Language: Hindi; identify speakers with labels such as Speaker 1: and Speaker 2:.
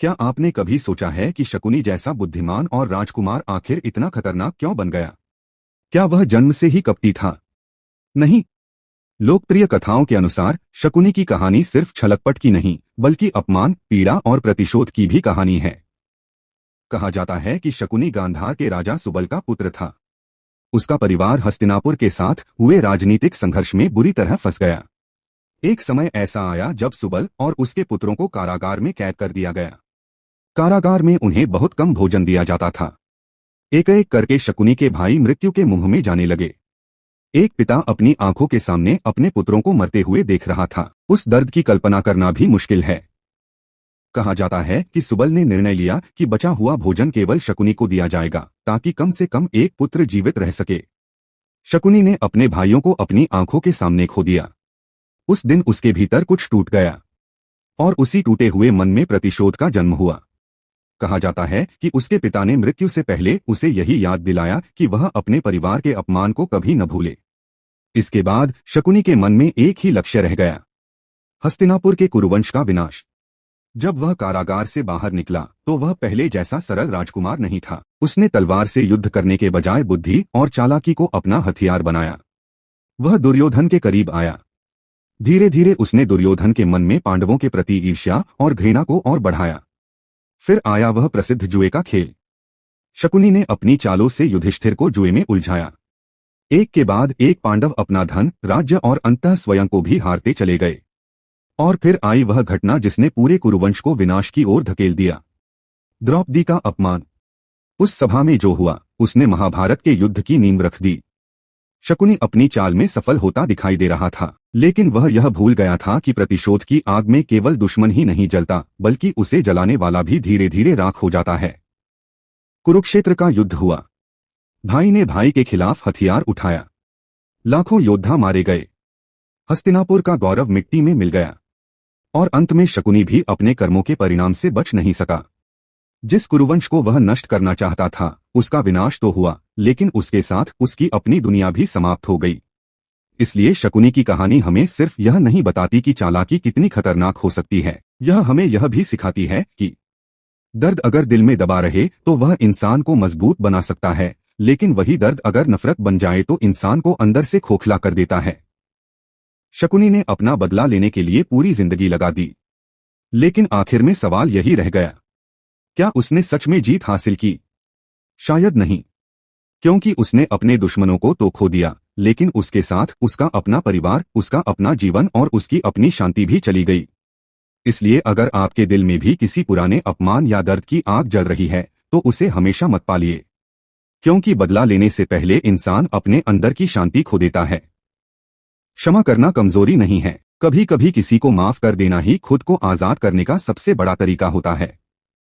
Speaker 1: क्या आपने कभी सोचा है कि शकुनी जैसा बुद्धिमान और राजकुमार आखिर इतना खतरनाक क्यों बन गया? क्या वह जन्म से ही कपटी था? नहीं। लोकप्रिय कथाओं के अनुसार शकुनी की कहानी सिर्फ छलकपट की नहीं, बल्कि अपमान, पीड़ा और प्रतिशोध की भी कहानी है। कहा जाता है कि शकुनी गांधार के राजा सुबल का पुत्र था। उसका परिवार हस्तिनापुर के साथ हुए राजनीतिक संघर्ष में बुरी तरह फंस गया। एक समय ऐसा आया जब सुबल और उसके पुत्रों को कारागार में कैद कर दिया गया। कारागार में उन्हें बहुत कम भोजन दिया जाता था। एक एक करके शकुनी के भाई मृत्यु के मुंह में जाने लगे। एक पिता अपनी आंखों के सामने अपने पुत्रों को मरते हुए देख रहा था। उस दर्द की कल्पना करना भी मुश्किल है। कहा जाता है कि सुबल ने निर्णय लिया कि बचा हुआ भोजन केवल शकुनी को दिया जाएगा, ताकि कम से कम एक पुत्र जीवित रह सके। शकुनी ने अपने भाइयों को अपनी आंखों के सामने खो दिया। उस दिन उसके भीतर कुछ टूट गया और उसी टूटे हुए मन में प्रतिशोध का जन्म हुआ। कहा जाता है कि उसके पिता ने मृत्यु से पहले उसे यही याद दिलाया कि वह अपने परिवार के अपमान को कभी न भूले। इसके बाद शकुनी के मन में एक ही लक्ष्य रह गया, हस्तिनापुर के कुरुवंश का विनाश। जब वह कारागार से बाहर निकला तो वह पहले जैसा सरल राजकुमार नहीं था। उसने तलवार से युद्ध करने के बजाय बुद्धि और चालाकी को अपना हथियार बनाया। वह दुर्योधन के करीब आया। धीरे धीरे उसने दुर्योधन के मन में पांडवों के प्रति ईर्ष्या और घृणा को और बढ़ाया। फिर आया वह प्रसिद्ध जुए का खेल। शकुनी ने अपनी चालों से युधिष्ठिर को जुए में उलझाया। एक के बाद एक पांडव अपना धन, राज्य और अंततः स्वयं को भी हारते चले गए। और फिर आई वह घटना जिसने पूरे कुरुवंश को विनाश की ओर धकेल दिया, द्रौपदी का अपमान। उस सभा में जो हुआ उसने महाभारत के युद्ध की नींव रख दी। शकुनी अपनी चाल में सफल होता दिखाई दे रहा था, लेकिन वह यह भूल गया था कि प्रतिशोध की आग में केवल दुश्मन ही नहीं जलता, बल्कि उसे जलाने वाला भी धीरे धीरे राख हो जाता है। कुरुक्षेत्र का युद्ध हुआ। भाई ने भाई के खिलाफ हथियार उठाया। लाखों योद्धा मारे गए। हस्तिनापुर का गौरव मिट्टी में मिल गया और अंत में शकुनी भी अपने कर्मों के परिणाम से बच नहीं सका। जिस कुरुवंश को वह नष्ट करना चाहता था उसका विनाश तो हुआ, लेकिन उसके साथ उसकी अपनी दुनिया भी समाप्त हो गई। इसलिए शकुनी की कहानी हमें सिर्फ यह नहीं बताती कि चालाकी कितनी खतरनाक हो सकती है, यह हमें यह भी सिखाती है कि दर्द अगर दिल में दबा रहे तो वह इंसान को मजबूत बना सकता है, लेकिन वही दर्द अगर नफरत बन जाए तो इंसान को अंदर से खोखला कर देता है। शकुनी ने अपना बदला लेने के लिए पूरी जिंदगी लगा दी, लेकिन आखिर में सवाल यही रह गया, क्या उसने सच में जीत हासिल की? शायद नहीं, क्योंकि उसने अपने दुश्मनों को तो खो दिया, लेकिन उसके साथ उसका अपना परिवार, उसका अपना जीवन और उसकी अपनी शांति भी चली गई। इसलिए अगर आपके दिल में भी किसी पुराने अपमान या दर्द की आग जल रही है तो उसे हमेशा मत पालिए, क्योंकि बदला लेने से पहले इंसान अपने अंदर की शांति खो देता है। क्षमा करना कमजोरी नहीं है, कभी कभी किसी को माफ कर देना ही खुद को आजाद करने का सबसे बड़ा तरीका होता है।